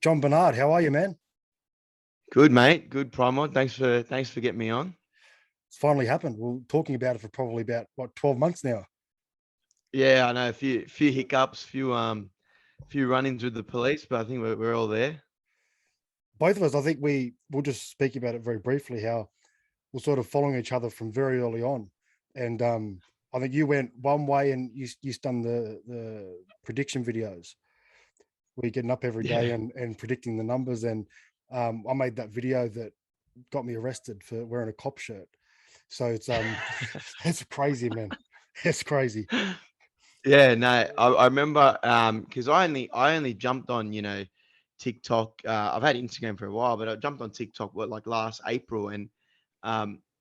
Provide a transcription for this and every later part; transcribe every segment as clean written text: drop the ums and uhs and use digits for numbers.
Jon-Bernard, how are you, man? Good, mate. Good, Primod. Thanks for getting me on. It's finally happened. We're talking about it for probably about 12 months now. Yeah, I know a few hiccups, few run-ins with the police, but I think we're all there. Both of us, I think we'll just speak about it very briefly, how we're sort of following each other from very early on. And I think you went one way and you done the prediction videos. We're getting up every day Yeah, and predicting the numbers. And I made that video that got me arrested for wearing a cop shirt. So it's it's crazy, man. It's crazy. yeah. No, I remember because I only jumped on TikTok. I've had Instagram for a while, but I jumped on TikTok like last April, and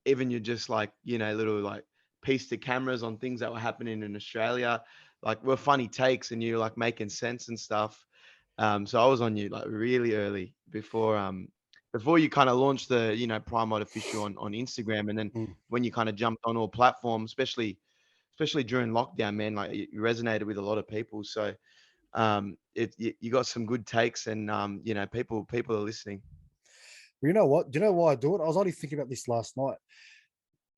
even you're just like little like piece to cameras on things that were happening in Australia, like were funny takes, and you're like making sense and stuff. So I was on you like really early before you kind of launched the Primod official on Instagram, and then Mm. when you kind of jumped on all platforms, especially during lockdown, man, like you resonated with a lot of people. So you got some good takes, and people are listening. Well, you know what? Do you know why I do it? I was only thinking about this last night.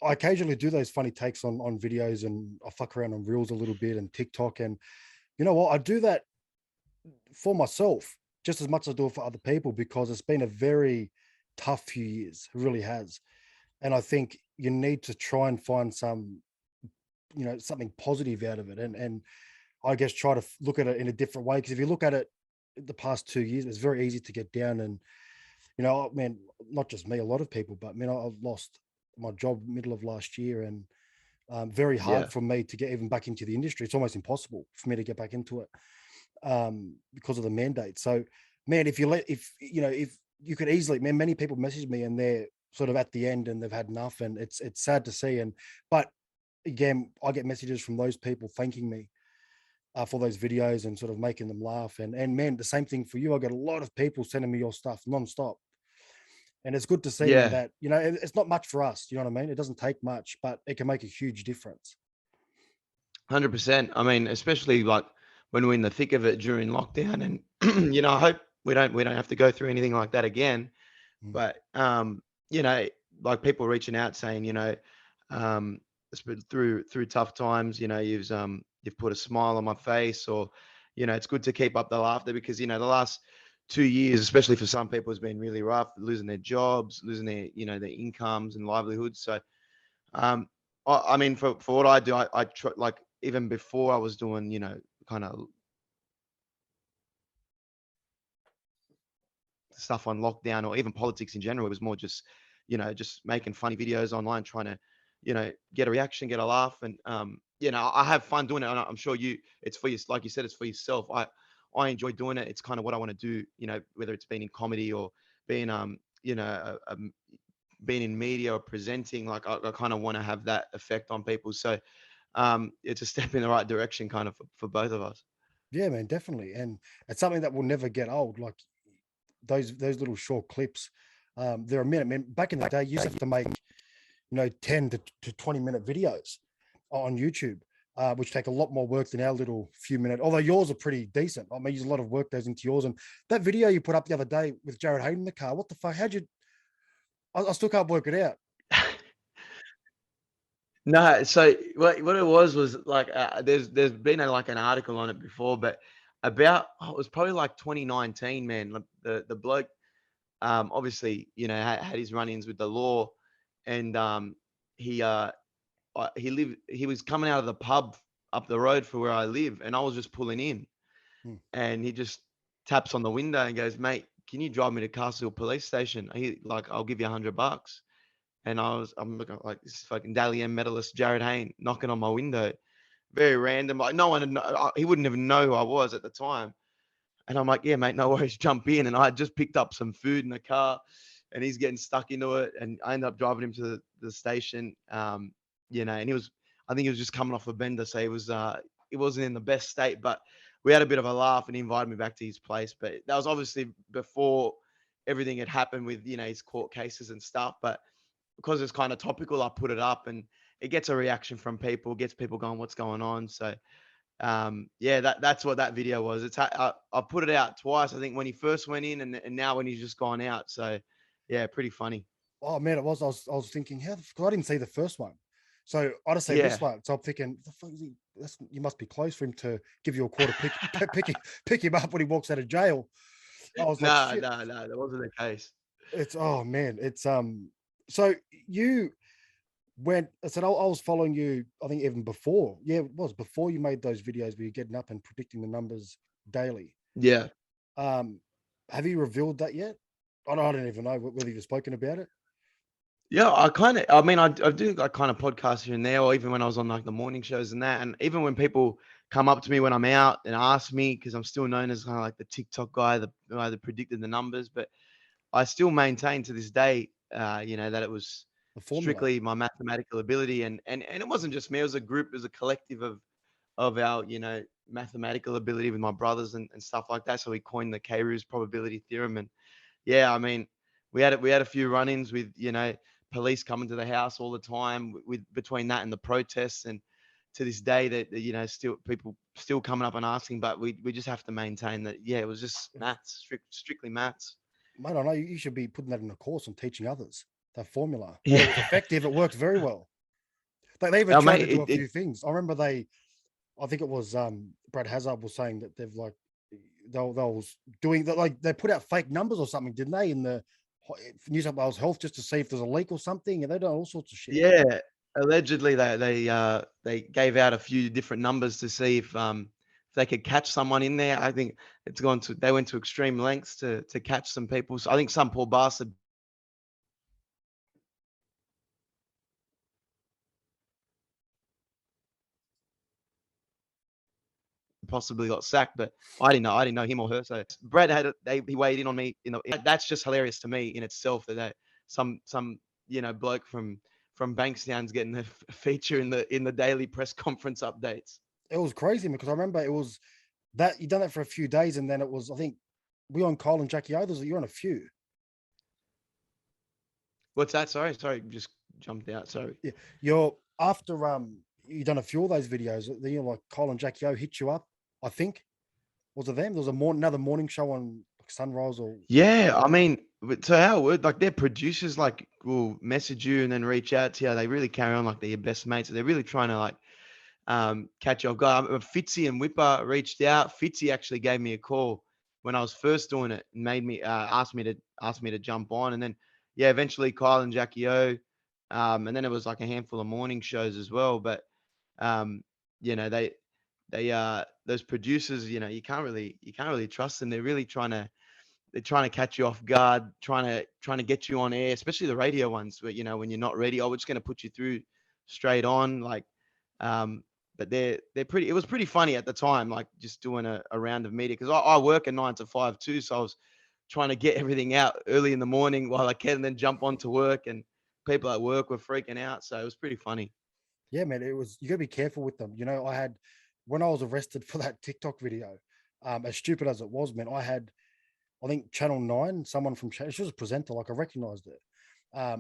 I occasionally do those funny takes on videos, and I fuck around on Reels a little bit and TikTok. And you know what? I do that for myself just as much as I do it for other people, because it's been a very tough few years. It really has. And I think you need to try and find something positive out of it. And I guess try to look at it in a different way. Because if you look at it the past 2 years, it's very easy to get down. And man, not just me, a lot of people, but man, I've lost my job middle of last year, and very hard Yeah, for me to get even back into the industry. It's almost impossible for me to get back into it because of the mandate. So, man, if you could easily, man, many people message me and they're sort of at the end and they've had enough, and it's sad to see. But again, I get messages from those people thanking me for those videos and sort of making them laugh. And man, the same thing for you. I got a lot of people sending me your stuff nonstop. And it's good to see, man, yeah, that, it's not much for us. You know what I mean? It doesn't take much, but it can make a huge difference. 100%. I mean, especially like when we're in the thick of it during lockdown, and I hope we don't have to go through anything like that again. Mm. But you know, like people reaching out saying, through tough times, you've put a smile on my face, or it's good to keep up the laughter, because the last 2 years, especially for some people, has been really rough, losing their jobs, losing their incomes and livelihoods. So um, I mean, for what I do, I try, like even before I was doing, kind of stuff on lockdown or even politics in general. It was more just making funny videos online, trying to, get a reaction, get a laugh. And, I have fun doing it. And I'm sure it's for you. Like you said, it's for yourself. I enjoy doing it. It's kind of what I want to do, whether it's been in comedy or being, being in media or presenting. Like I kind of want to have that effect on people. So it's a step in the right direction kind of for both of us. Yeah, man, definitely. And it's something that will never get old. Like those little short clips. They're a minute, man. Back in the day, you used to have to make, 10 to 20-minute videos on YouTube, which take a lot more work than our little few minute, although yours are pretty decent. I mean, a lot of work goes into yours. And that video you put up the other day with Jared Hayden in the car, what the fuck? I still can't work it out. No, so what it was like there's been like an article on it before, but about it was probably like 2019, man. Like the bloke obviously had his run-ins with the law, and he he was coming out of the pub up the road for where I live, and I was just pulling in, Hmm. and he just taps on the window and goes, "Mate, can you drive me to Castle Police Station? I'll give you $100." And I'm looking like this fucking Dally M medalist Jared Hayne knocking on my window, very random. Like no one, he wouldn't even know who I was at the time. And I'm like, yeah, mate, no worries, jump in. And I had just picked up some food in the car, and he's getting stuck into it. And I ended up driving him to the station. And I think he was just coming off a bender, so he wasn't in the best state. But we had a bit of a laugh, and he invited me back to his place. But that was obviously before everything had happened with his court cases and stuff. But because it's kind of topical, I put it up, and it gets a reaction from people, gets people going, what's going on? So yeah, that's what that video was. I put it out twice, I think, when he first went in, and now when he's just gone out. So yeah, pretty funny. Oh man, it was. I was thinking, how? Because I didn't see the first one, so I just say this Yeah. one. So I'm thinking, the fuck is he? You must be close for him to give you a quarter, pick him up when he walks out of jail. I was like, No, shit. no, no, that wasn't the case. It's oh man, it's So you went. I said I was following you. I think even before. Yeah, it was before you made those videos where you're getting up and predicting the numbers daily. Yeah. Um, have you revealed that yet? I don't even know whether you've spoken about it. Yeah, I mean, I do like kind of podcasts here and there, or even when I was on like the morning shows and that. And even when people come up to me when I'm out and ask me, because I'm still known as kind of like the TikTok guy, the guy that predicted the numbers, but I still maintain to this day, that it was The formula. strictly my mathematical ability. And it wasn't just me, it was a group, it was a collective of our, mathematical ability with my brothers and stuff like that. So we coined the Kairouz probability theorem. And yeah, I mean, we had a few run-ins with, police coming to the house all the time with between that and the protests. And to this day that, still people still coming up and asking, but we just have to maintain that, yeah, it was just maths, strictly maths. Mate, I know you should be putting that in a course and teaching others that formula. And it Yeah. was effective. It worked very well. They even Oh, tried to mate, do a few things. I remember I think it was Brad Hazard was saying that they've like they was doing that, like they put out fake numbers or something, didn't they? In the New South Wales Health just to see if there's a leak or something, and they done all sorts of shit. yeah, allegedly they gave out a few different numbers to see if they could catch someone in there. I think they went to extreme lengths to catch some people. So I think some poor bastard possibly got sacked, but I didn't know him or her. So Brad he weighed in on me. That's just hilarious to me in itself that some bloke from Bankstown's getting a feature in the daily press conference updates. It was crazy because I remember it was that you done that for a few days, and then it was I think we on Kyle and Jackie O. You're on a few. What's that? Sorry, just jumped out. Sorry. Yeah, you're after you done a few of those videos. Then you're like Kyle and Jackie O hit you up. I think was it them? There was another morning show on like Sunrise or Yeah, I mean, so how it worked, like their producers like will message you and then reach out to you. They really carry on like they're your best mates. They're really trying to like catch your guy. Fitzy and Whipper reached out. Fitzy actually gave me a call when I was first doing it and made me asked me to jump on. And then yeah, eventually Kyle and Jackie O. And then it was like a handful of morning shows as well. But um, they those producers, you can't really trust them. They're trying to catch you off guard, trying to get you on air, especially the radio ones where, when you're not ready, oh, we're just going to put you through straight on. Like, but they're pretty, it was pretty funny at the time, like just doing a round of media. Cause I work a 9 to 5 too. So I was trying to get everything out early in the morning while I can, and then jump onto work, and people at work were freaking out. So it was pretty funny. yeah, man. It was you gotta be careful with them. I had when I was arrested for that TikTok video, as stupid as it was, man, I think Channel 9, someone from she was a presenter, like I recognized it.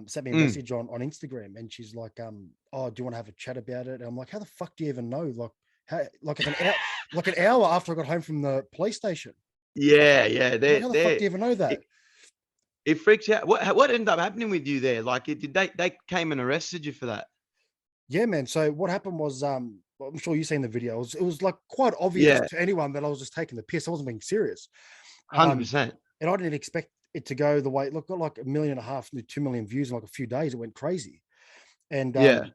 Sent me a Mm. message on Instagram and she's like, oh, do you want to have a chat about it? And I'm like, how the fuck do you even know? Like how like it's like an hour after I got home from the police station. Yeah, yeah. I'm like, how the fuck do you even know It, that? it freaks you out. What ended up happening with you there? Like, did they came and arrested you for that? Yeah, man. So what happened was well, I'm sure you've seen the video. It was like quite obvious Yeah, to anyone that I was just taking the piss. I wasn't being serious. hundred Um, percent. and I didn't expect it to go the way. Look, got like 1.5 million, 2 million views in like a few days. It went crazy. And Yeah,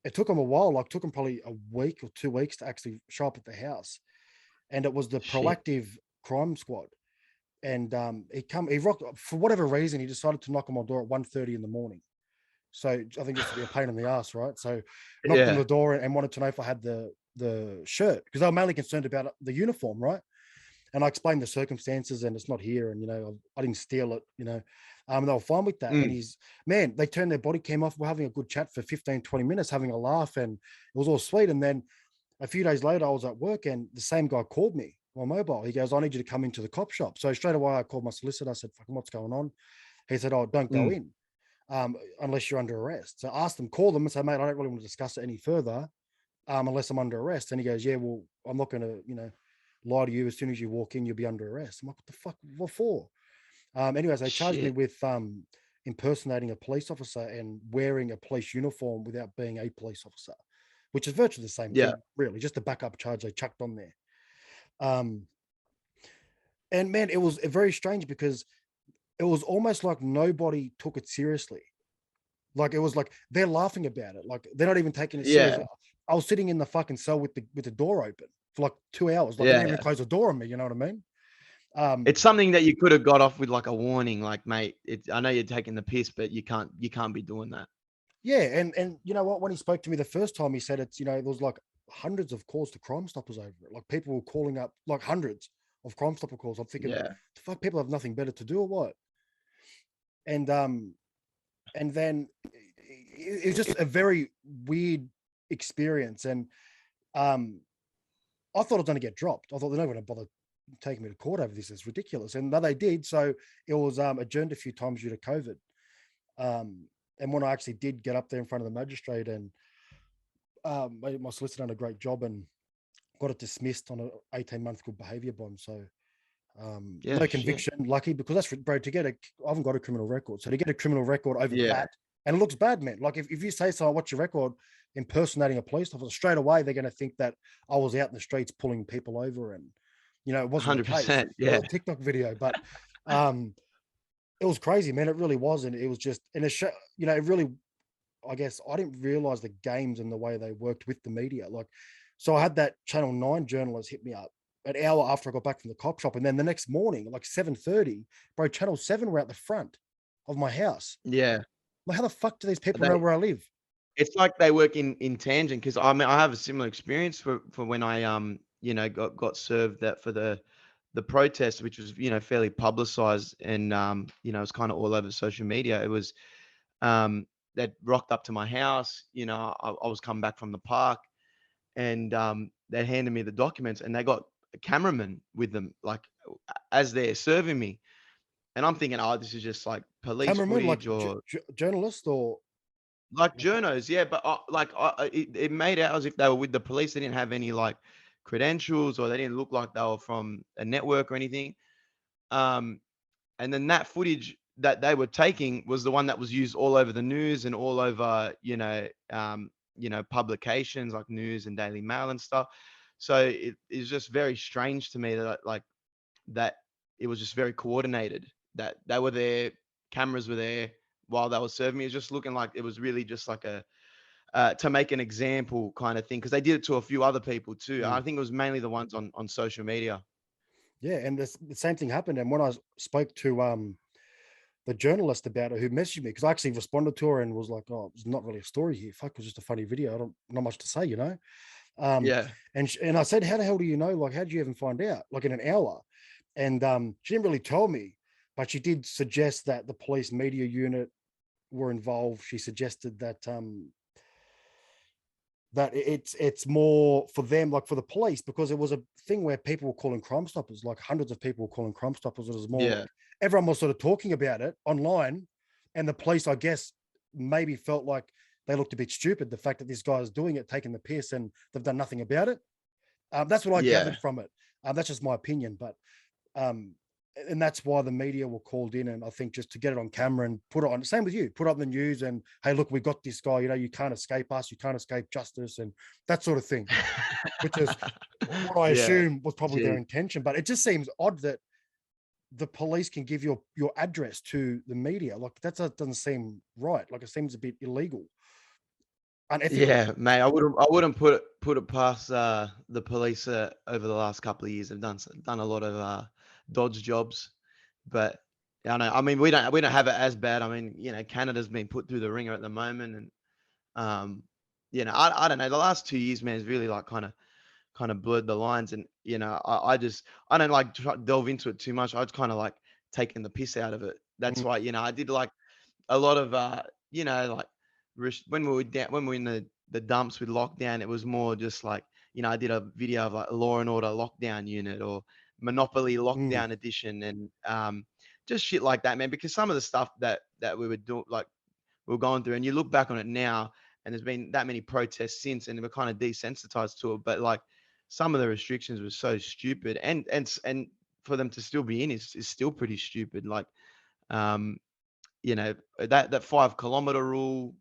it took them a while, like took them probably a week or 2 weeks to actually show up at the house. And it was the shit. proactive crime squad. And he rocked for whatever reason, he decided to knock on my door at 1:30 in the morning. So I think just to be a pain in the ass, right? So knocked on Yeah. the door and wanted to know if I had the shirt because they were mainly concerned about the uniform, right? And I explained the circumstances and it's not here. And, I didn't steal it. They were fine with that. And Mm. they turned their body cam off. We're having a good chat for 15, 20 minutes, having a laugh and it was all sweet. And then a few days later, I was at work and the same guy called me on mobile. He goes, I need you to come into the cop shop. So straight away, I called my solicitor. I said, fucking what's going on? He said, oh, don't go Mm. in unless you're under arrest. So I asked them, call them and say, mate, I don't really want to discuss it any further. unless I'm under arrest. And he goes, yeah, well, I'm not going to, lie to you. As soon as you walk in, you'll be under arrest. I'm like, what the fuck? What for? Anyways, they charged me Shit. with impersonating a police officer and wearing a police uniform without being a police officer, which is virtually the same Yeah. thing, really, just a backup charge they chucked on there. Um, and man, it was very strange because it was almost like nobody took it seriously. Like it was like they're laughing about it, like they're not even taking it Yeah. seriously. I was sitting in the fucking cell with the door open for like 2 hours. Like they didn't Yeah. even close the door on me. You know what I mean? It's something that you could have got off with like a warning, like, mate, I know you're taking the piss, but you can't be doing that. Yeah, and you know what? When he spoke to me the first time, he said it's there was like hundreds of calls to Crime Stoppers over it. Like people were calling up like hundreds of Crime Stopper calls. I'm thinking, Yeah. the fuck, people have nothing better to do or what? And and then it was just a very weird experience. And I thought I was going to get dropped. I thought they're not going to bother taking me to court over this. It's ridiculous. And no, they did. So it was adjourned a few times due to COVID. And when I actually did get up there in front of the magistrate, and my solicitor done a great job and got it dismissed on an 18-month good behaviour bond. So Yeah. no Shit. conviction, lucky, because that's, bro, I haven't got a criminal record. So to get a criminal record over Yeah. that, and it looks bad, man. Like if you say so, what's your record impersonating a police officer, straight away they're going to think that I was out in the streets pulling people over, and it wasn't the case. 100%. It Yeah. was a TikTok video, but it was crazy, man. It really was. And it was just, and it really, I guess I didn't realize the games and the way they worked with the media. Like, so I had that Channel 9 journalist hit me up an hour after I got back from the cop shop. And then the next morning, like 7:30, bro, Channel 7 were out the front of my house. Yeah. Like, how the fuck do these people know where I live? It's like they work in tangent, because I mean I have a similar experience for when I got served that for the protest, which was fairly publicized, and it's kind of all over social media. It was that rocked up to my house. I was coming back from the park, and they handed me the documents, and they got a cameraman with them, like as they're serving me, and I'm thinking, oh, this is just like police Cameraman, like footage or journalist, or like journos, yeah, but it made out as if they were with the police. They didn't have any like credentials, or they didn't look like they were from a network or anything. Um, and then that footage that they were taking was the one that was used all over the news and all over, publications like News and Daily Mail and stuff. So it is just very strange to me that it was just very coordinated. That they were there, cameras were there while they were serving me. It was just looking like it was really just like a to make an example kind of thing, because they did it to a few other people too. I think it was mainly the ones on social media. yeah. And the same thing happened. And when I spoke to the journalist about it, who messaged me, because I actually responded to her and was like, oh, it's not really a story here. Fuck, it was just a funny video. Not much to say, Yeah. And I said, how the hell do you know? Like, how did you even find out? Like in an hour? And she didn't really tell me, but she did suggest that the police media unit were involved. She suggested that that it's more for them, like for the police, because it was a thing where people were calling Crime Stoppers, like hundreds of people were calling Crime Stoppers. It was more Yeah. like everyone was sort of talking about it online, and the police, I guess, maybe felt like they looked a bit stupid. The fact that this guy's doing it, taking the piss, and they've done nothing about it. That's what I Yeah. gathered from it. That's just my opinion, but and that's why the media were called in, and I think just to get it on camera and put it on. Same with you, put it on the news, and hey, look, we got this guy. You can't escape us. You can't escape justice, and that sort of thing. Which is what I Yeah. assume was probably their Gee. intention. But it just seems odd that the police can give your address to the media. Like that doesn't seem right. Like it seems a bit illegal, unethical. Yeah, mate. I wouldn't put it past the police over the last couple of years. They've done a lot of dodge jobs, but I know. I mean, we don't have it as bad. I mean, Canada's been put through the ringer at the moment, and I don't know. The last 2 years, man, has really like kind of blurred the lines, and I don't like delve into it too much. I just kind of like taking the piss out of it. That's why I did like a lot of like when we were in the dumps with lockdown. It was more just like I did a video of like Law and Order Lockdown Unit or Monopoly Lockdown Edition, and just shit like that, man. Because some of the stuff that we were doing, like we were going through, and you look back on it now, and there's been that many protests since, and we're kind of desensitized to it. But like some of the restrictions were so stupid, and for them to still be in is still pretty stupid. Like, um, that 5 kilometer rule,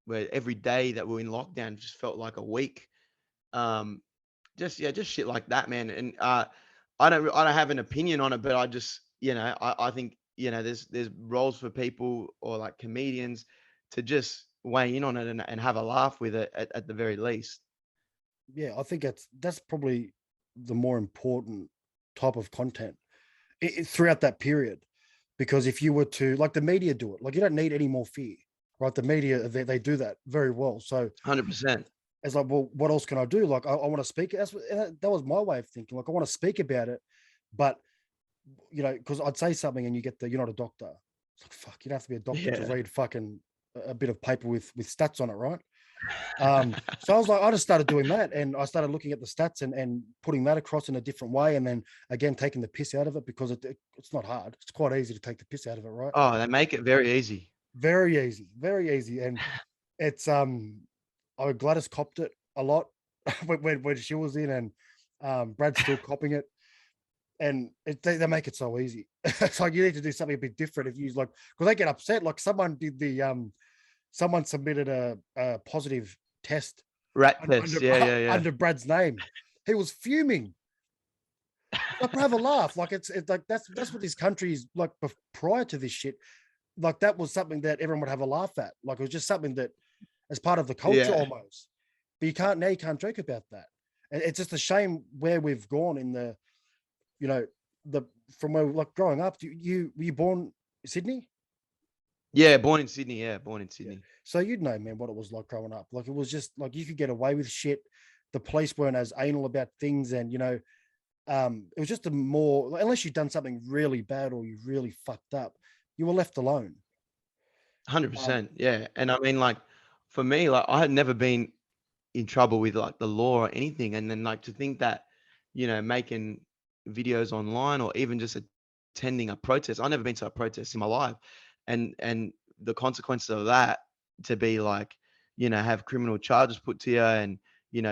where every day that we're in lockdown just felt like a week. Um, just shit like that, man. And I don't have an opinion on it, but I just, I think, there's roles for people or like comedians to just weigh in on it and have a laugh with it at the very least. Yeah, I think that's probably the more important type of content throughout that period. Because if you were to, like, the media do it, like, you don't need any more fear, right? The media, they do that very well. So 100%. it's like, well, what else can I do? Like, I want to speak. That was my way of thinking. Like, I want to speak about it, but because I'd say something and you get you're not a doctor. It's like, fuck, you don't have to be a doctor to Yeah. read fucking a bit of paper with stats on it, right? So I was like, I just started doing that, and I started looking at the stats and putting that across in a different way, and then again taking the piss out of it, because it's not hard. It's quite easy to take the piss out of it, right? Oh, they make it very easy. Very easy, and it's Gladys copped it a lot when she was in, and Brad's still copping it, and they make it so easy. It's like you need to do something a bit different if you like, because they get upset. Like someone submitted a positive test Rat under test. Yeah, yeah, yeah. under Brad's name. He was fuming. Like, have a laugh. Like, it's like that's what this country is like. Prior to this shit, like, that was something that everyone would have a laugh at. Like, it was just something that as part of the culture Yeah. almost. But you can't joke about that. And it's just a shame where we've gone in you know, the from where, like, growing up. Were you born in Sydney? Yeah, born in Sydney. Yeah, born in Yeah. Sydney. So you'd know, man, what it was like growing up. Like, it was just like you could get away with shit. The police weren't as anal about things, and it was just a more, like, unless you'd done something really bad or you really fucked up, you were left alone. Um, 100%. Yeah. And I mean, like, for me, like, I had never been in trouble with like the law or anything. And then, like, to think that, making videos online or even just attending a protest, I've never been to a protest in my life. And the consequences of that, to be like, have criminal charges put to you, and,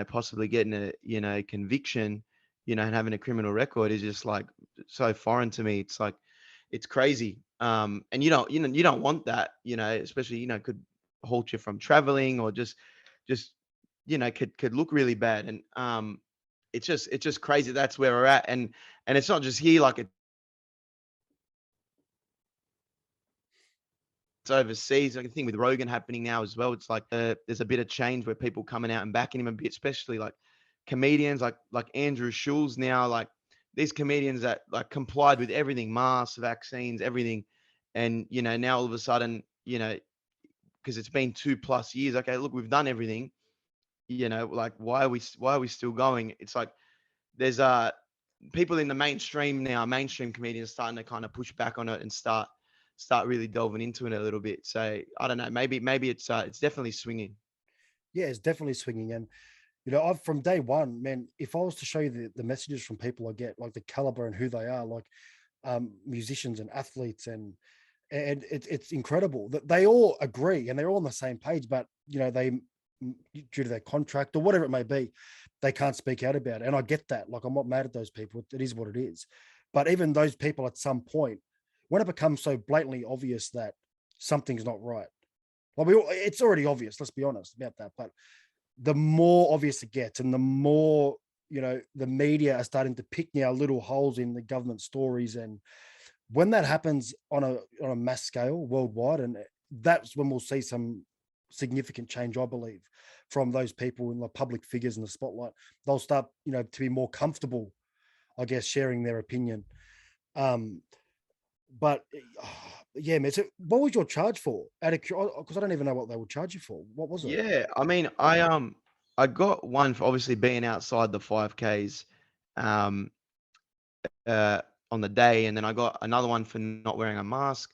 possibly getting a, conviction, and having a criminal record, is just like so foreign to me. It's like, it's crazy. And you don't want that, especially, could halt you from traveling, or just could look really bad. And it's just crazy. That's where we're at. And it's not just here, like, it's overseas. I can think with Rogan happening now as well. It's like there's a bit of change where people coming out and backing him a bit, especially like comedians like Andrew Schulz now, like these comedians that like complied with everything, masks, vaccines, everything. And now all of a sudden, because it's been 2+ years, okay, look, we've done everything, like, why are we still going? It's like there's people in the mainstream now, mainstream comedians, starting to kind of push back on it and start really delving into it a little bit. So I don't know, maybe it's definitely swinging. yeah, it's definitely swinging. And I've from day one, man, if I was to show you the messages from people I get, like the caliber and who they are, like musicians and athletes, and it's incredible that they all agree and they're all on the same page, but they, due to their contract or whatever it may be, they can't speak out about it. And I get that. Like, I'm not mad at those people. It is what it is. But even those people, at some point, when it becomes so blatantly obvious that something's not right, well, it's already obvious, let's be honest about that. But the more obvious it gets, and the more the media are starting to pick now little holes in the government stories, and when that happens on a mass scale worldwide, and that's when we'll see some significant change, I believe, from those people in the public figures in the spotlight. They'll start to be more comfortable, I guess, sharing their opinion. um but yeah, man, so what was your charge for, out of, because I don't even know what they would charge you for? What was it? Yeah, I mean, I got one for obviously being outside the 5Ks, um, uh, on the day, and then I got another one for not wearing a mask.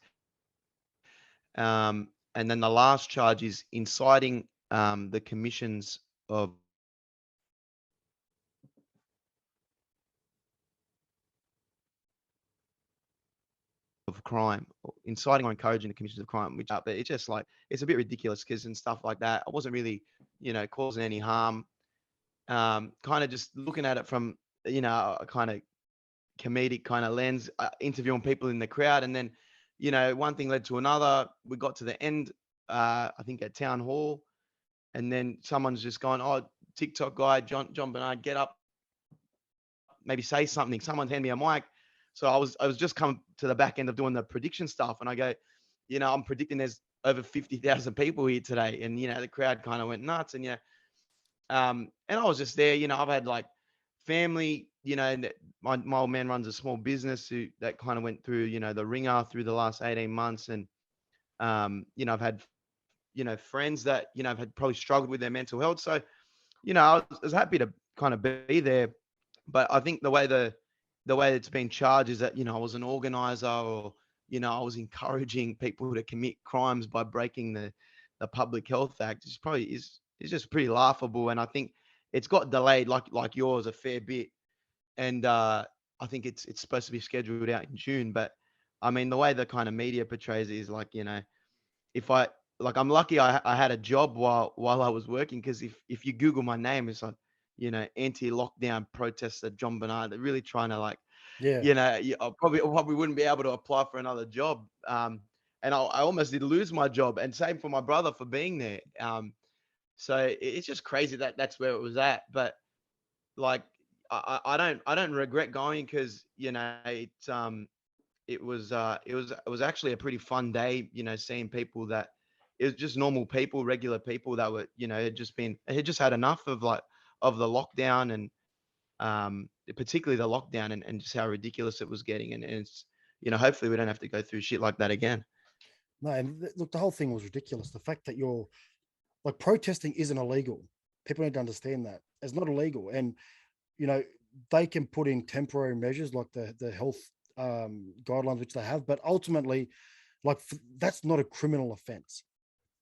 And then the last charge is inciting the commissions of crime, or inciting or encouraging the commission of crime, which but it's just like it's a bit ridiculous because and stuff like that. I wasn't really, causing any harm. Kind of just looking at it from, a kind of comedic kind of lens, interviewing people in the crowd, and then, one thing led to another. We got to the end, I think at town hall, and then someone's just gone, "Oh, TikTok guy, Jon-Bernard, get up, maybe say something." Someone hand me a mic. So I was just coming to the back end of doing the prediction stuff, and I go, I'm predicting there's over 50,000 people here today, and the crowd kind of went nuts, and and I was just there. I've had like family, and my old man runs a small business that kind of went through, the ringer through the last 18 months, and I've had friends that have had probably struggled with their mental health. So I was happy to kind of be there, but I think the way it's been charged is that I was an organizer, or I was encouraging people to commit crimes by breaking the Public Health Act. It's probably is just pretty laughable, and I think it's got delayed like yours a fair bit, and I think it's supposed to be scheduled out in June. But I mean, the way the kind of media portrays it is like, if I like, I'm lucky I had a job while I was working, because if you Google my name, it's like, anti-lockdown protester Jon-Bernard. They're really trying to like, Yeah. I probably wouldn't be able to apply for another job. And I almost did lose my job, and same for my brother for being there. So it's just crazy that that's where it was at. But like, I don't regret going, because it was actually a pretty fun day, seeing people that it was just normal people, regular people that were, had just had enough of the lockdown, and particularly the lockdown, and just how ridiculous it was getting. And it's, hopefully we don't have to go through shit like that again. No, and look, the whole thing was ridiculous. The fact that you're like, protesting isn't illegal. People need to understand that it's not illegal, and you know they can put in temporary measures like the health guidelines which they have, but ultimately, like, that's not a criminal offense.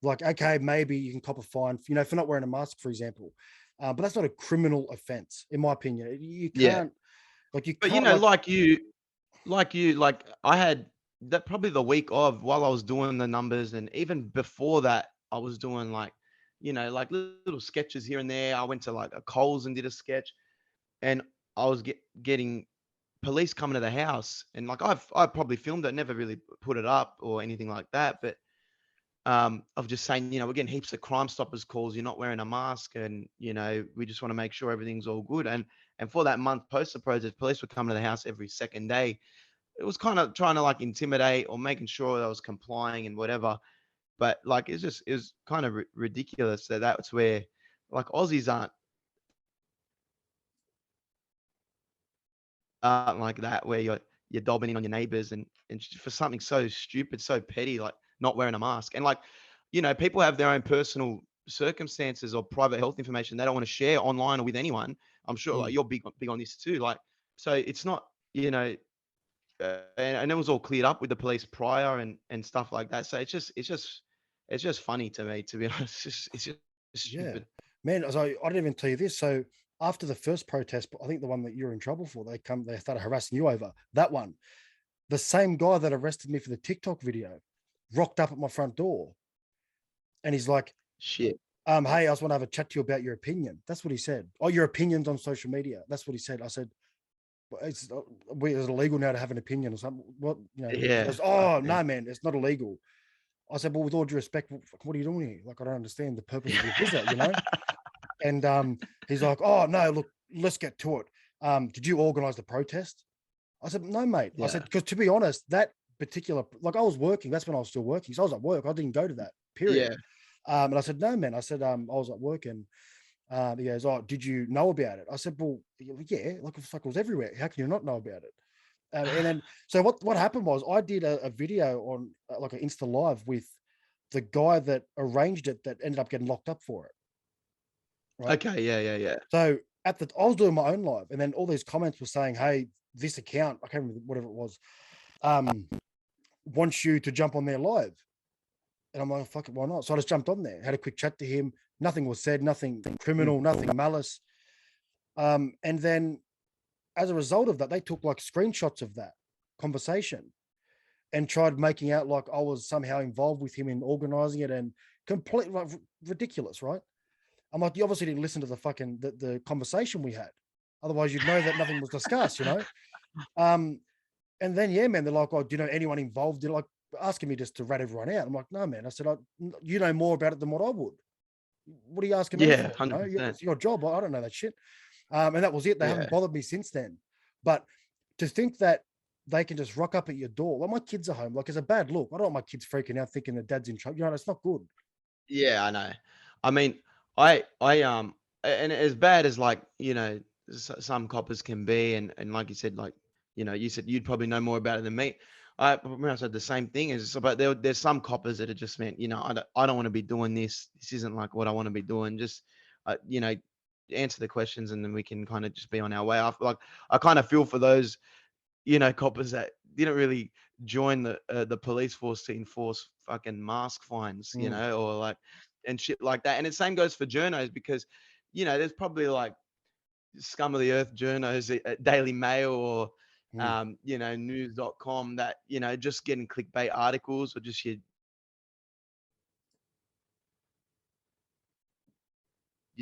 Like, okay, maybe you can cop a fine, for not wearing a mask, for example, but that's not a criminal offense, in my opinion. You Yeah. can't, like, you But can't, like I had that probably the week of, while I was doing the numbers, and even before that, I was doing like, like little sketches here and there. I went to like a Coles and did a sketch, and I was getting police coming to the house, and like I probably filmed it, never really put it up or anything like that, but of just saying, we're getting heaps of Crime Stoppers calls. You're not wearing a mask, and we just want to make sure everything's all good. And for that month post the protest, police were coming to the house every second day. It was kind of trying to like intimidate or making sure that I was complying and whatever. But like, it was kind of ridiculous that that's where like Aussies aren't like that, where you're dobbing in on your neighbors, and for something so stupid, so petty, like not wearing a mask. And like, people have their own personal circumstances or private health information they don't want to share online or with anyone. I'm sure like mm, you're big on this too. Like, so it's not, and it was all cleared up with the police prior, and stuff like that. So it's just funny to me, to be honest. It's just yeah, stupid. man. So I didn't even tell you this. So after the first protest, I think the one that you're in trouble for, they started harassing you over that one. The same guy that arrested me for the TikTok video rocked up at my front door, and he's like, Shit. hey, I just want to have a chat to you about your opinion. That's what he said. Oh, your opinions on social media. That's what he said. I said, well, it's illegal now to have an opinion or something. What, he Yeah. goes, oh, Fucking no, man, it's not illegal. I said, well, with all due respect, what are you doing here? Like, I don't understand the purpose of your visit, hell. And he's like, oh, no, look, let's get to it. Did you organize the protest? I said, no, mate. I Yeah. said, because to be honest, that particular, like, I was working. That's when I was still working. So I was at work. I didn't go to that, period. Yeah. And I said, no, man. I said, I was at work, and he goes, oh, did you know about it? I said, well, yeah, like, it's like it was everywhere. How can you not know about it? And then, so what happened was I did a video on like an Insta Live with the guy that arranged it that ended up getting locked up for it. Right. Okay. Yeah. Yeah. Yeah. So I was doing my own live, and then all these comments were saying, hey, this account, I can't remember whatever it was, wants you to jump on their live. And I'm like, fuck it, why not? So I just jumped on there, had a quick chat to him. Nothing was said, nothing criminal, nothing malice. And then as a result of that, they took like screenshots of that conversation. and tried making out like I was somehow involved with him in organizing it, and completely like, ridiculous, right? I'm like, you obviously didn't listen to the conversation we had. Otherwise, you'd know that nothing was discussed, you know? And then, yeah, man, they're like, oh, do you know anyone involved? They're like asking me just to rat everyone out. I'm like, no, man. I said, you know more about it than what I would. What are you asking me Yeah, for? You know, 100%. it's your job. I don't know that shit. And that was it. They haven't Yeah. bothered me since then. But to think that they can just rock up at your door, like my kids are home, like it's a bad look. I don't want my kids freaking out thinking that dad's in trouble. You know, it's not good. Yeah, I know. I mean, and as bad as like, some coppers can be, and like you said, like, you said you'd probably know more about it than me. I said the same thing is, but there's some coppers that are just meant, I don't want to be doing this. This isn't like what I want to be doing. Just, answer the questions, and then we can kind of just be on our way. I kind of feel for those, coppers that didn't really join the police force to enforce fucking mask fines, or like, and shit like that. And the same goes for journos, because, there's probably like scum of the earth journos at Daily Mail or, Mm. news.com that, just getting clickbait articles, or just your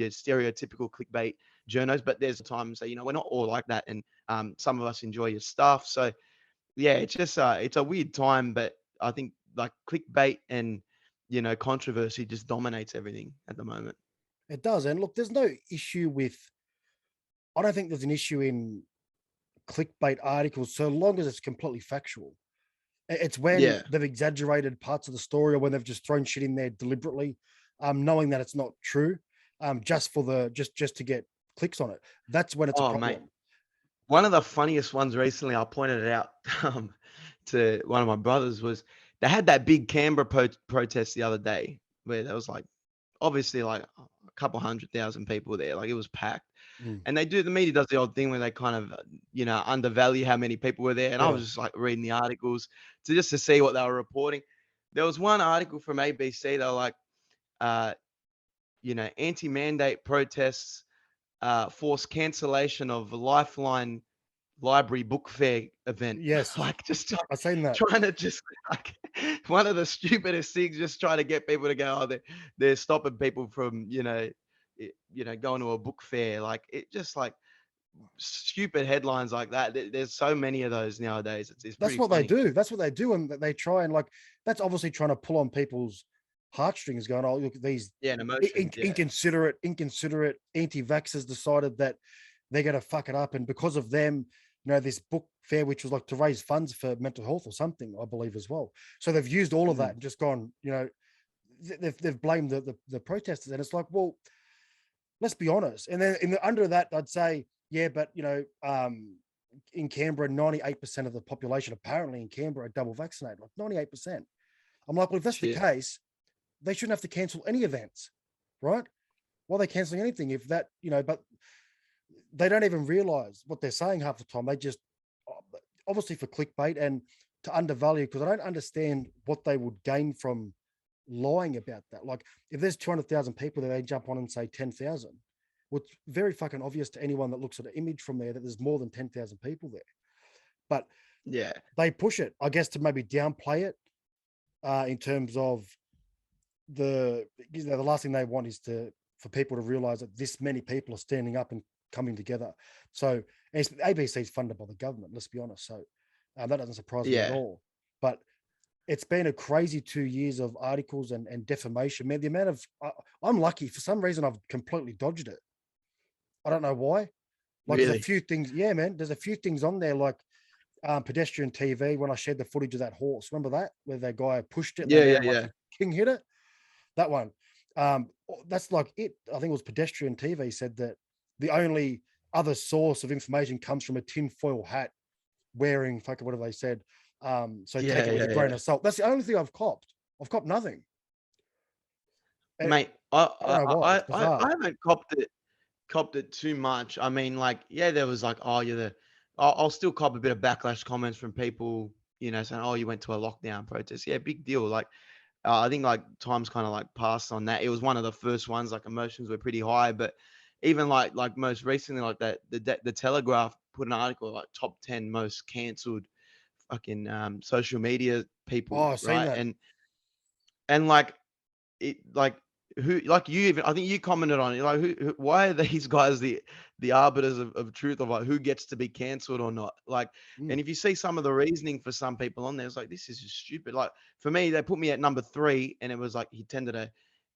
stereotypical clickbait journos. But there's times that, we're not all like that. And some of us enjoy your stuff. So, yeah, it's just it's a weird time, but I think like clickbait and, controversy just dominates everything at the moment. It does. And look, there's no issue with, I don't think there's an issue in clickbait articles so long as it's completely factual. It's when Yeah. they've exaggerated parts of the story, or when they've just thrown shit in there deliberately, knowing that it's not true, just for just to get clicks on it. That's when it's a Oh, mate. problem. One of the funniest ones recently, I pointed it out to one of my brothers, was they had that big Canberra protest the other day, where there was like obviously like a couple 100,000 people there. Like, it was packed. Mm, And the media does the odd thing where they kind of, undervalue how many people were there. And I yeah. was just like reading the articles to see what they were reporting. There was one article from ABC. They were like, uh, anti-mandate protests force cancellation of Lifeline Library Book Fair event. Yes. Like, just like I've seen that. trying to just like one of the stupidest things, just trying to get people to go, oh, they're stopping people from, going to a book fair. Like, it just like stupid headlines like that. There's so many of those nowadays. It's That's pretty what they funny. do. That's what they do. And they try and like, that's obviously trying to pull on people's heartstrings, going, oh, look at these Yeah, and emotions. Yeah. inconsiderate anti-vaxxers decided that they're going to fuck it up. And because of them, this book fair, which was like to raise funds for mental health or something, I believe as well. So they've used all of that Mm. and just gone, they've blamed the protesters. And it's like, well, let's be honest. And then under that, I'd say, yeah, but in Canberra, 98% of the population apparently in Canberra are double vaccinated, like 98%. I'm like, well, if that's the Shit. case, they shouldn't have to cancel any events, right? Why are they canceling anything if that, but they don't even realize what they're saying half the time. They just, obviously for clickbait and to undervalue, because I don't understand what they would gain from lying about that. Like, if there's 200,000 people there, they jump on and say 10,000. Well, it's very fucking obvious to anyone that looks at an image from there that there's more than 10,000 people there. But Yeah. they push it, I guess, to maybe downplay it in terms of the last thing they want is for people to realize that this many people are standing up and coming together. So ABC is funded by the government, let's be honest. So that doesn't surprise me at Yeah. all. But it's been a crazy 2 years of articles and defamation. Man, the amount of I'm lucky. For some reason, I've completely dodged it. I don't know why. Like, there's a Really. few things. Yeah, man. There's a few things on there, like pedestrian TV, when I shared the footage of that horse. Remember that? Where that guy pushed it and Yeah. they Yeah. ran like Yeah. a king hit it? That one. That's like it. I think it was pedestrian TV said that the only other source of information comes from a tinfoil hat wearing fucking whatever they said. So take Yeah. it with Yeah. a grain Yeah. of salt. That's the only thing I've copped. I've copped nothing. And Mate, I don't know why. It's I bizarre. haven't copped it too much. I mean, like, yeah, there was like, oh, you're the. I'll still cop a bit of backlash comments from people, saying, oh, you went to a lockdown protest. Yeah, big deal. Like, I think like time's kind of like passed on that. It was one of the first ones. Like, emotions were pretty high, but even like most recently, like that, the Telegraph put an article like top 10 most cancelled fucking social media people, Oh, I've seen right? that. And like it, like who, like you even, I think you commented on it, like why are these guys the arbiters of truth of like who gets to be cancelled or not? Like, Mm, and if you see some of the reasoning for some people on there, it's like this is just stupid. Like for me, they put me at number 3, and it was like he attended a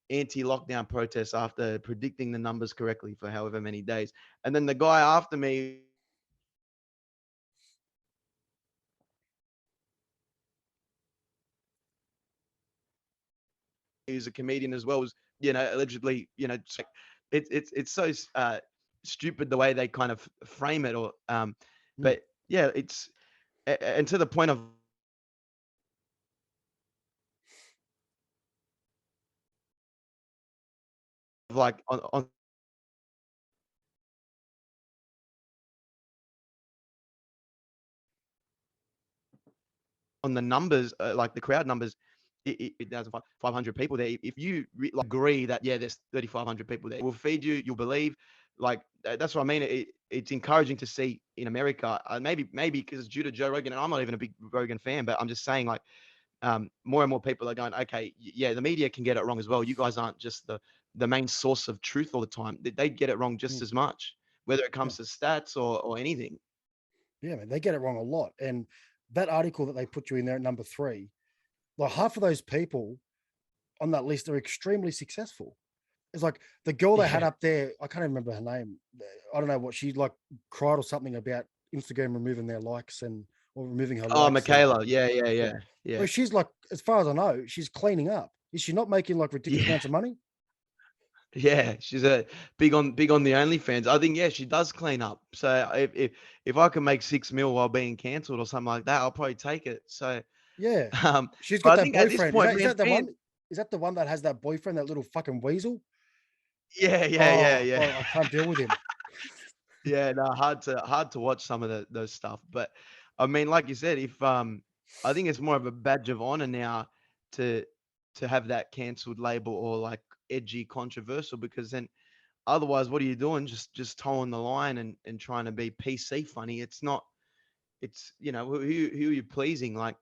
anti-lockdown protest after predicting the numbers correctly for however many days, and then the guy after me, who's a comedian as well, was, allegedly, just like, it's so stupid the way they kind of frame it, or mm. but yeah, it's and to the point of like on the numbers, like the crowd numbers, 500 people there. If you like, agree that yeah, there's 3,500 people there, we'll feed you, you'll believe. Like that's what I mean. It's encouraging to see in America. Maybe because due to Joe Rogan, and I'm not even a big Rogan fan, but I'm just saying like more and more people are going, okay, yeah, the media can get it wrong as well. You guys aren't just the main source of truth all the time. They get it wrong just Mm. as much, whether it Yeah. comes to stats or anything. Yeah, man, they get it wrong a lot. And that article that they put you in there at number 3, like half of those people on that list are extremely successful. It's like the girl they had Yeah. up there, I can't even remember her name. I don't know what she like cried or something about Instagram removing their likes and or removing her Oh, likes. And Michaela. Yeah, yeah, yeah, yeah, yeah, well, she's like, as far as I know, she's cleaning up. Is she not making like ridiculous yeah. amounts of money? Yeah, she's a big on the OnlyFans. I think yeah, she does clean up. So if I can make 6 mil while being cancelled or something like that, I'll probably take it. So, Yeah. um, She's but got I that think at this boyfriend. Is point, that is man, that the fans, one? Is that the one that has that boyfriend, that little fucking weasel? yeah, yeah, yeah, Oh yeah, god, I can't deal with him. yeah. No, hard to watch some of those stuff. But I mean, like you said, if I think it's more of a badge of honor now to have that cancelled label or like edgy, controversial, because then otherwise, what are you doing? Just towing the line and trying to be PC funny. It's not. It's who are you pleasing? Like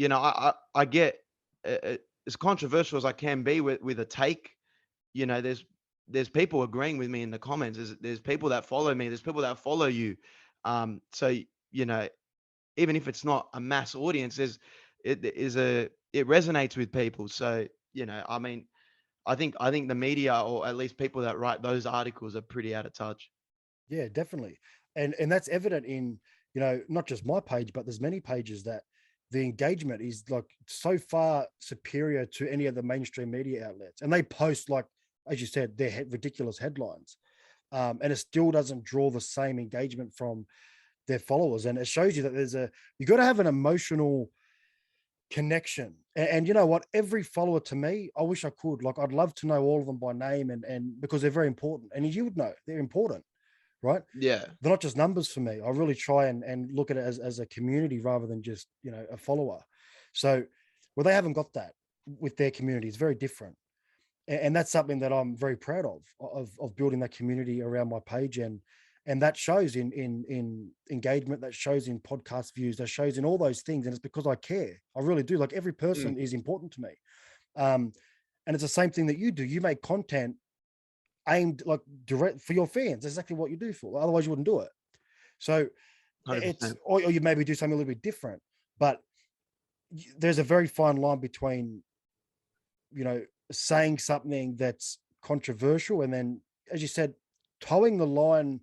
I get as controversial as I can be with a take. There's people agreeing with me in the comments. There's people that follow me. There's people that follow you. So you know even if it's not a mass audience, it resonates with people. So I mean, I think the media, or at least people that write those articles, are pretty out of touch. Yeah, definitely. And that's evident in, not just my page, but there's many pages that the engagement is like so far superior to any of the mainstream media outlets. And they post, like, as you said, their ridiculous headlines. And it still doesn't draw the same engagement from their followers. And it shows you that you got to have an emotional connection. And you know what? Every follower to me, I wish I could. Like, I'd love to know all of them by name, and because they're very important. And you would know they're important, right? Yeah. They're not just numbers for me. I really try and look at it as a community rather than just, a follower. So, well, they haven't got that with their community. It's very different. And that's something that I'm very proud of building that community around my page. And that shows in engagement, that shows in podcast views, that shows in all those things. And it's because I care. I really do. Like, every Mm, person is important to me. Um, and it's the same thing that you do. You make content aimed like direct for your fans. That's exactly what you do for. Otherwise, you wouldn't do it. So it's 100%. or you maybe do something a little bit different, but there's a very fine line between, saying something that's controversial and then, as you said, towing the line.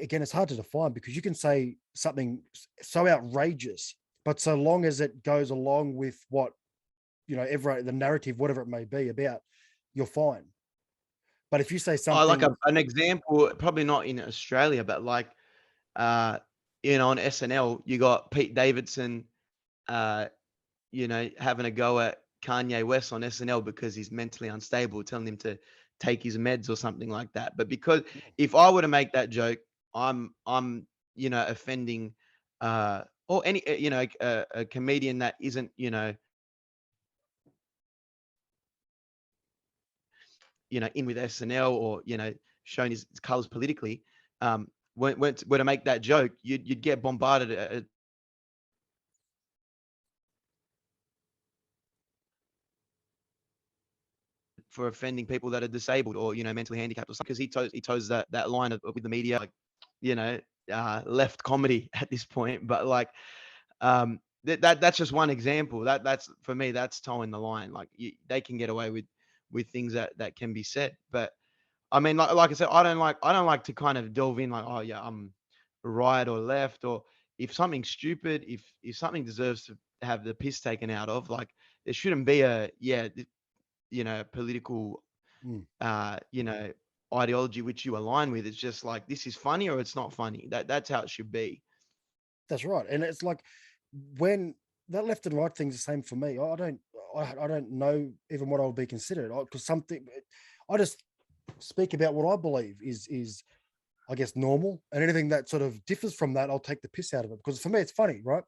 Again, it's hard to define because you can say something so outrageous, but so long as it goes along with what, the narrative, whatever it may be about, you're fine. But if you say I like something, an example, probably not in Australia, but like, uh, on SNL, you got Pete Davidson, uh, having a go at Kanye West on SNL because he's mentally unstable, telling him to take his meds or something like that. But because if I were to make that joke, I'm offending, or any a comedian that isn't in with SNL, or showing his colors politically. were to make that joke, you'd get bombarded for offending people that are disabled or, mentally handicapped or something, because he toes that line with the media, like, you know, left comedy at this point. But like, that's just one example. That's for me, that's towing the line. Like, they can get away with things that can be said. But I mean, like I said, I don't like to kind of delve in like, oh yeah, I'm right or left, or if something's stupid, if something deserves to have the piss taken out of, like, there shouldn't be political Mm. you know, ideology which you align with. It's just like, this is funny or it's not funny. That's how it should be. That's right. And it's like when that left and right thing's the same for me. I don't know even what I would be considered, because something I just speak about what I believe is I guess normal, and anything that sort of differs from that, I'll take the piss out of it, because for me it's funny, right?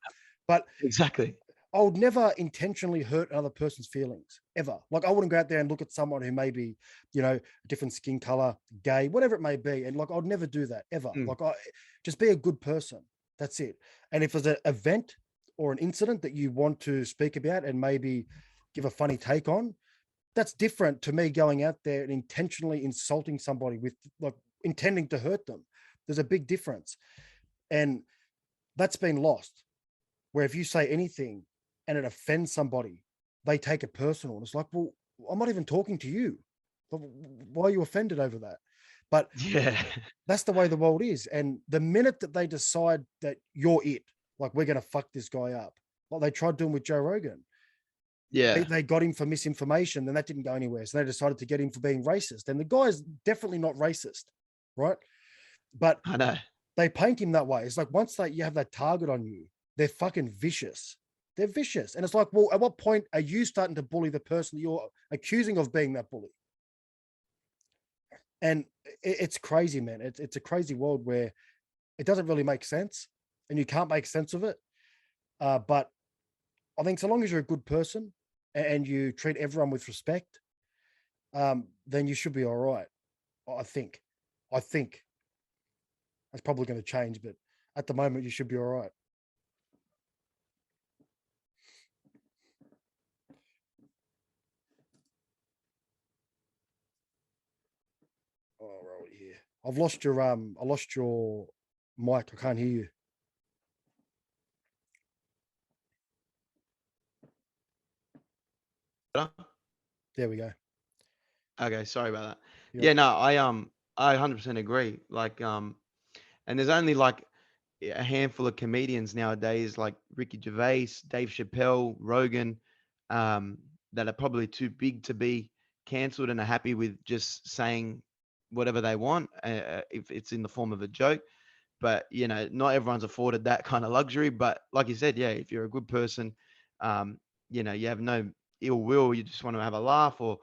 But Exactly. I would never intentionally hurt another person's feelings ever. Like, I wouldn't go out there and look at someone who may be, different skin color, gay, whatever it may be, and like, I'd never do that ever. Mm. Like, I just be a good person. That's it. And if there's an event or an incident that you want to speak about and maybe give a funny take on, that's different to me going out there and intentionally insulting somebody with, like, intending to hurt them. There's a big difference, and that's been lost. Where if you say anything and it offends somebody, they take it personal. And it's like, well, I'm not even talking to you. Why are you offended over that? But Yeah. that's the way the world is. And the minute that they decide that you're it, like, we're going to fuck this guy up, like they tried doing with Joe Rogan. Yeah. They got him for misinformation, then that didn't go anywhere. So they decided to get him for being racist. And the guy's definitely not racist, right? But I know. they paint him that way. It's like, once you have that target on you, they're fucking vicious. They're vicious. And it's like, well, at what point are you starting to bully the person that you're accusing of being that bully? And it's crazy, man. It's a crazy world where it doesn't really make sense, and you can't make sense of it. But I think so long as you're a good person and you treat everyone with respect, then you should be all right. I think. I think that's probably going to change, but at the moment, you should be all right. Oh, right here. I lost your mic. I can't hear you. There we go. Okay, sorry about that. Yep. Yeah, no, I 100% agree. Like, and there's only like a handful of comedians nowadays, like Ricky Gervais, Dave Chappelle, Rogan, um, that are probably too big to be cancelled and are happy with just saying whatever they want, if it's in the form of a joke. But not everyone's afforded that kind of luxury. But like you said, yeah, if you're a good person, you have no ill will, you just want to have a laugh, or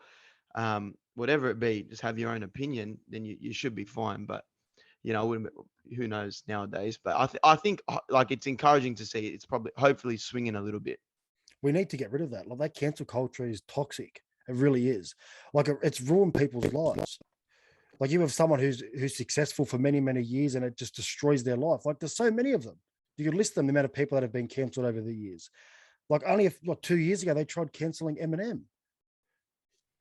whatever it be, just have your own opinion, then you should be fine. But I wouldn't. Who knows nowadays? But I think like, it's encouraging to see it's probably hopefully swinging a little bit. We need to get rid of that. Like, that cancel culture is toxic. It really is. Like, it's ruined people's lives. Like, you have someone who's successful for many, many years, and it just destroys their life. Like, there's so many of them. You can list them, the amount of people that have been cancelled over the years. Like, only 2 years ago, they tried canceling Eminem,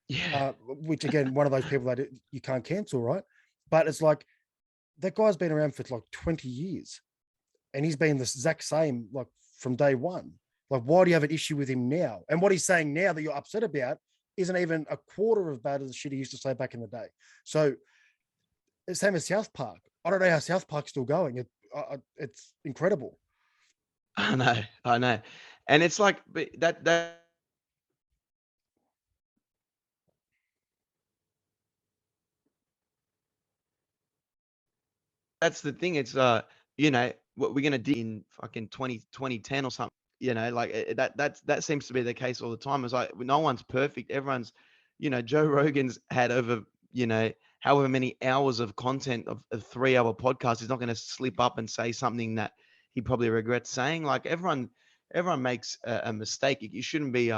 Yeah. which, again, one of those people that you can't cancel, right? But it's like, that guy's been around for like 20 years, and he's been the exact same, like, from day one. Like, why do you have an issue with him now? And what he's saying now that you're upset about isn't even a quarter as bad as the shit he used to say back in the day. So it's same as South Park. I don't know how South Park's still going. It's incredible. I know, and it's like, but that's the thing. It's what we're gonna do in fucking 2010 or something. Like, that seems to be the case all the time. It's like, no one's perfect. Everyone's, Joe Rogan's had over, however many hours of content of a 3-hour podcast. He's not going to slip up and say something that he probably regrets saying. Like, everyone makes a mistake. It shouldn't be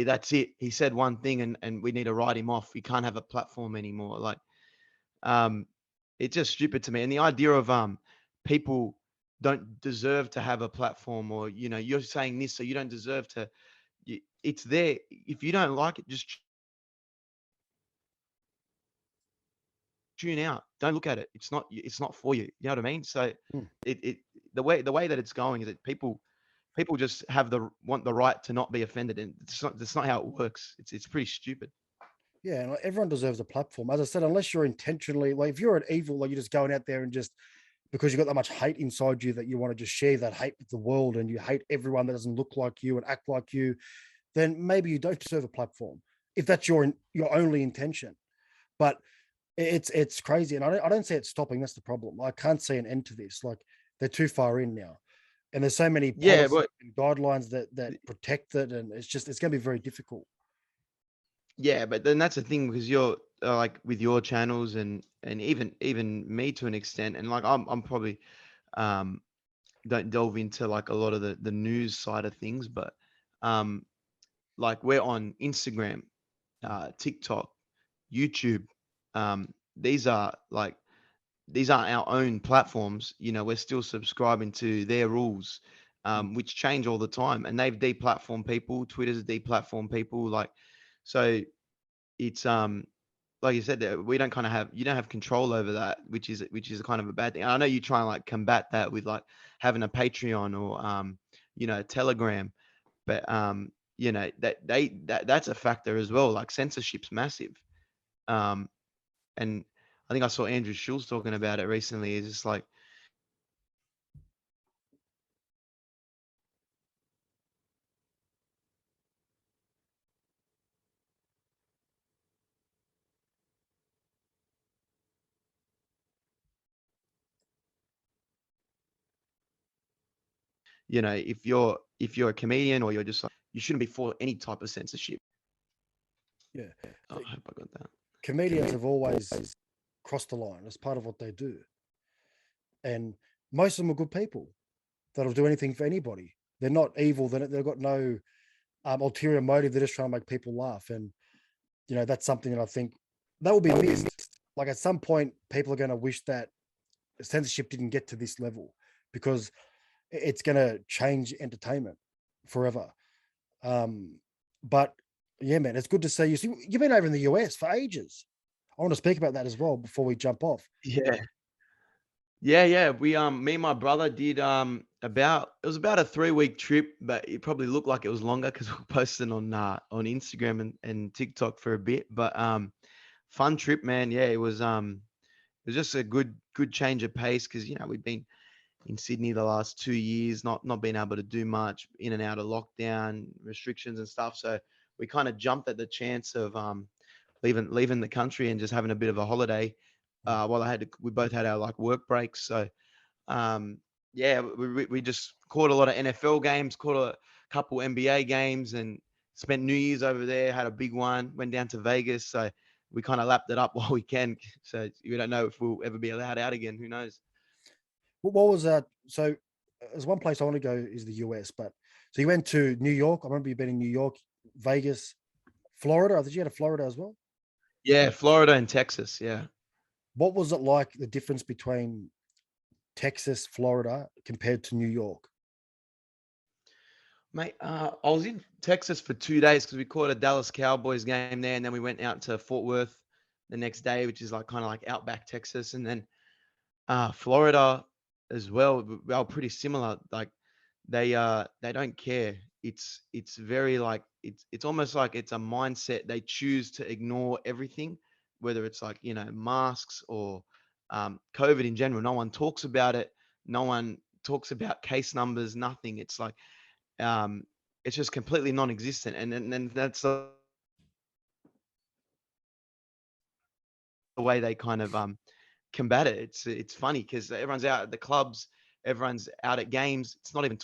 that's it. He said one thing, and we need to write him off. We can't have a platform anymore. Like, um it's just stupid to me. And the idea of people don't deserve to have a platform, or you're saying this, so you don't deserve to. It's there. If you don't like it, just tune out. Don't look at it. It's not for you. You know what I mean? So Hmm. it the way that it's going is that people just want the right to not be offended, and that's not how it works. It's pretty stupid. Yeah, and like, everyone deserves a platform. As I said, unless you're intentionally like, if you're an evil, like you're just going out there and just because you've got that much hate inside you that you want to just share that hate with the world and you hate everyone that doesn't look like you and act like you, then maybe you don't deserve a platform if that's your only intention. But it's crazy, and I don't see it stopping. That's the problem. I can't see an end to this. Like they're too far in now, and there's so many Yeah, policies but and guidelines that protect it, and it's going to be very difficult. yeah, but then that's the thing, because you're like with your channels, and even me to an extent, and like I'm probably um don't delve into like a lot of the news side of things, but um like we're on Instagram, TikTok, YouTube. These are like these aren't our own platforms. We're still subscribing to their rules, Mm. which change all the time, and they've deplatformed people. Twitter's deplatformed people. Like, so it's like you said, that we don't kind of have you don't have control over that, which is kind of a bad thing. And I know you try and like combat that with like having a Patreon or Telegram, but that's a factor as well. Like censorship's massive. Um, and I think I saw Andrew Schulz talking about it recently. It's just like, if you're a comedian, or you're just like, you shouldn't be for any type of censorship. Yeah, Oh, I hope I got that. comedians have always crossed the line as part of what they do, and most of them are good people that'll do anything for anybody. They're not evil. They've got no ulterior motive. They're just trying to make people laugh, and that's something that I think that will be missed. Like at some point, people are going to wish that censorship didn't get to this level because it's going to change entertainment forever. Um, but yeah, man, it's good to see you. See, you've been over in the US for ages. I want to speak about that as well before we jump off. Yeah. Yeah, yeah. We me and my brother did it was about a 3-week trip, but it probably looked like it was longer because we were posting on Instagram and TikTok for a bit. But fun trip, man. Yeah, it was just a good change of pace, because we've been in Sydney the last 2 years, not being able to do much, in and out of lockdown restrictions and stuff. So we kind of jumped at the chance of leaving the country and just having a bit of a holiday. Mm. While we both had our like work breaks. So um, yeah, we just caught a lot of NFL games, caught a couple NBA games, and spent New Year's over there. Had a big one. Went down to Vegas. So we kind of lapped it up while we can. So we don't know if we'll ever be allowed out again. Who knows? What was that? So, there's one place I want to go is the US, but so you went to New York. I remember you been in New York, Vegas, Florida. I think you had a Florida as well. Yeah, Florida and Texas. Yeah. What was it like? The difference between Texas, Florida, compared to New York? Mate, I was in Texas for 2 days because we caught a Dallas Cowboys game there, and then we went out to Fort Worth the next day, which is like kind of like outback Texas, and then Florida as well. They were pretty similar. Like they don't care. It's very like it's almost like it's a mindset. They choose to ignore everything, whether it's like masks or COVID in general. No one talks about it. No one talks about case numbers. Nothing. Um, it's just completely non-existent, and that's the way they kind of combat it. It's funny because everyone's out at the clubs, everyone's out at games. It's not even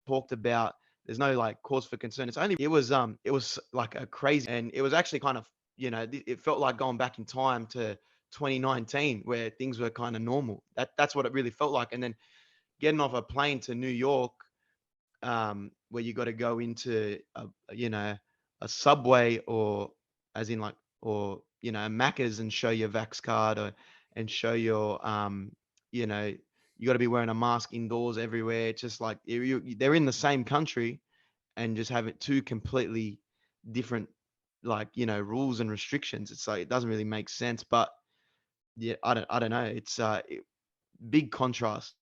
talked about. There's no like cause for concern. It was like a crazy, and it was actually kind of it felt like going back in time to 2019 where things were kind of normal. That's what it really felt like. And then getting off a plane to New York, where you got to go into a Subway, or as in like, or a Macca's, and show your vax card, or and show your you know you got to be wearing a mask indoors everywhere. It's just like they're in the same country, and just have it two completely different, like, rules and restrictions. It's like it doesn't really make sense. But yeah, I don't know. It's big contrast.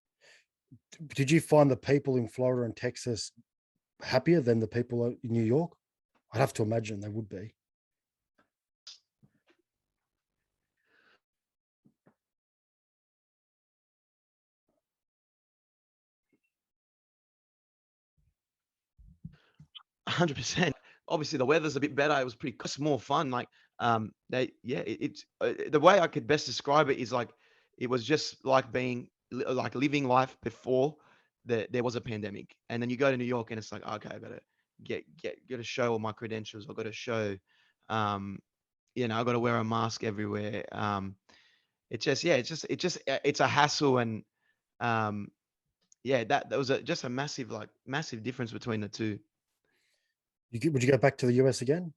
Did you find the people in Florida and Texas happier than the people in New York? I'd have to imagine they would be. 100%. Obviously, the weather's a bit better. It was it's more fun. Like, it's the way I could best describe it is like it was just like like living life before there was a pandemic. And then you go to New York, and it's like, okay, I gotta gotta show all my credentials. I gotta show, um, I gotta wear a mask everywhere. It's just, yeah, it's a hassle. And um, yeah, that was just a massive difference between the two. Would you go back to the US again?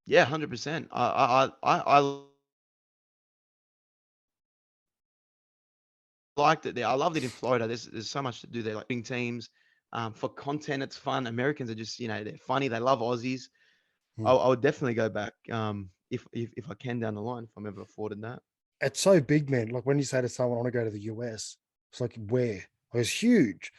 Yeah, 100%. I liked it there. I loved it in Florida. There's so much to do there, like big teams. For content, it's fun. Americans are just, they're funny. They love Aussies. Hmm. I would definitely go back, if I can down the line, if I'm ever afforded that. It's so big, man. Like when you say to someone, I want to go to the US, it's like where? Like, it's huge.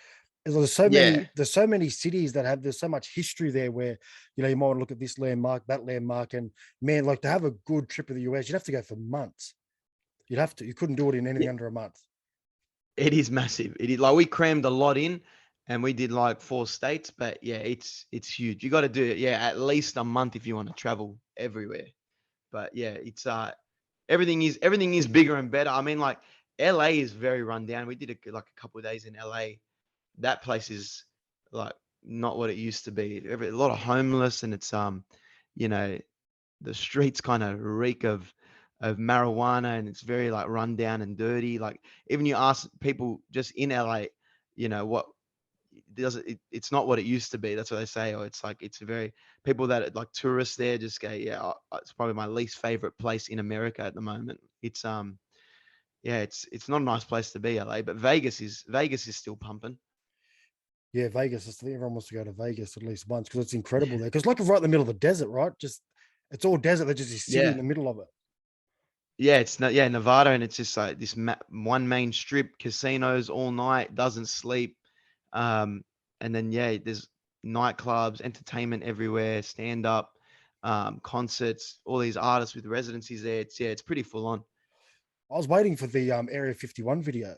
There's so Yeah, many cities that there's so much history there where, you might want to look at this landmark, that landmark. And man, like to have a good trip to the US, you'd have to go for months. You couldn't do it in anything yeah, under a month. it is massive. It is like we crammed a lot in, and we did like 4 states. But yeah, it's huge. You got to do it. Yeah, at least a month if you want to travel everywhere. But yeah, it's everything is bigger and better. I mean, like LA is very run down. We did like a couple of days in LA. That place is like not what it used to be. A lot of homeless, and it's you know, the streets kind of reek of marijuana, and it's very like run down and dirty. Like even you ask people just in LA, what it's not what it used to be. That's what they say. Or it's like it's very people that are like tourists there just go, yeah, it's probably my least favorite place in America at the moment. It's yeah, it's not a nice place to be, LA, but Vegas is still pumping. Yeah, Vegas. I think everyone wants to go to Vegas at least once because it's incredible there. Because like right in the middle of the desert, right? Just it's all desert. There's just this city in Yeah. the middle of it. Yeah, it's not, yeah, Nevada, and it's just like this one main strip, casinos all night, doesn't sleep. Um, and then yeah, there's nightclubs, entertainment everywhere, stand up, concerts, all these artists with residencies there. It's pretty full on. I was waiting for the Area 51 video.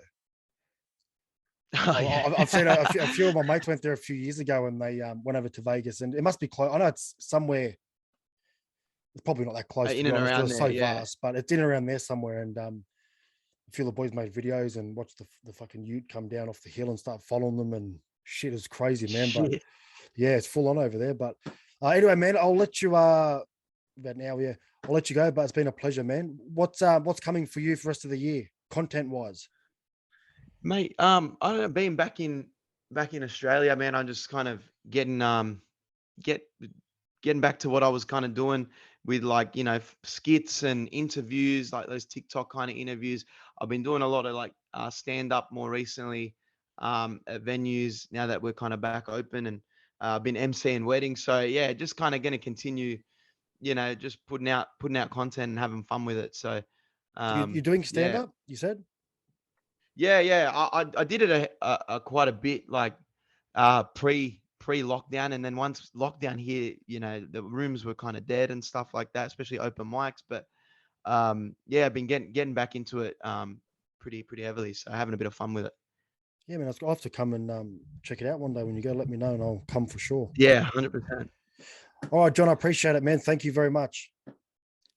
Oh yeah. I've seen a few of my mates went there a few years ago and they went over to Vegas and it must be close. I know it's somewhere. It's probably not that close to In be and honest around because it's there, so yeah. vast, but it's in and around there somewhere. And a few of the boys made videos and watched the fucking ute come down off the hill and start following them and shit is crazy, man. But Shit. yeah, it's full on over there. But anyway, man, I'll let you about now, yeah. I'll let you go, but it's been a pleasure, man. What's coming for you for the rest of the year, content wise? Mate, I don't know, being back in Australia, man, I'm just kind of get getting back to what I was kind of doing with, like, skits and interviews, like those TikTok kind of interviews. I've been doing a lot of like stand up more recently, at venues now that we're kind of back open, and I've been emceeing weddings. So yeah, just kind of going to continue, just putting out content and having fun with it. So You're doing stand yeah. up, you said? Yeah. I did it a quite a bit, like pre lockdown, and then once lockdown here, the rooms were kind of dead and stuff like that, especially open mics. But yeah, I've been getting back into it pretty heavily, so having a bit of fun with it. Yeah, man, I'll have to come and check it out one day when you go. Let me know, and I'll come for sure. Yeah, 100%. All right, John, I appreciate it, man. Thank you very much.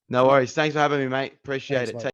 No worries. Thanks for having me, mate. Appreciate Thanks, it. mate.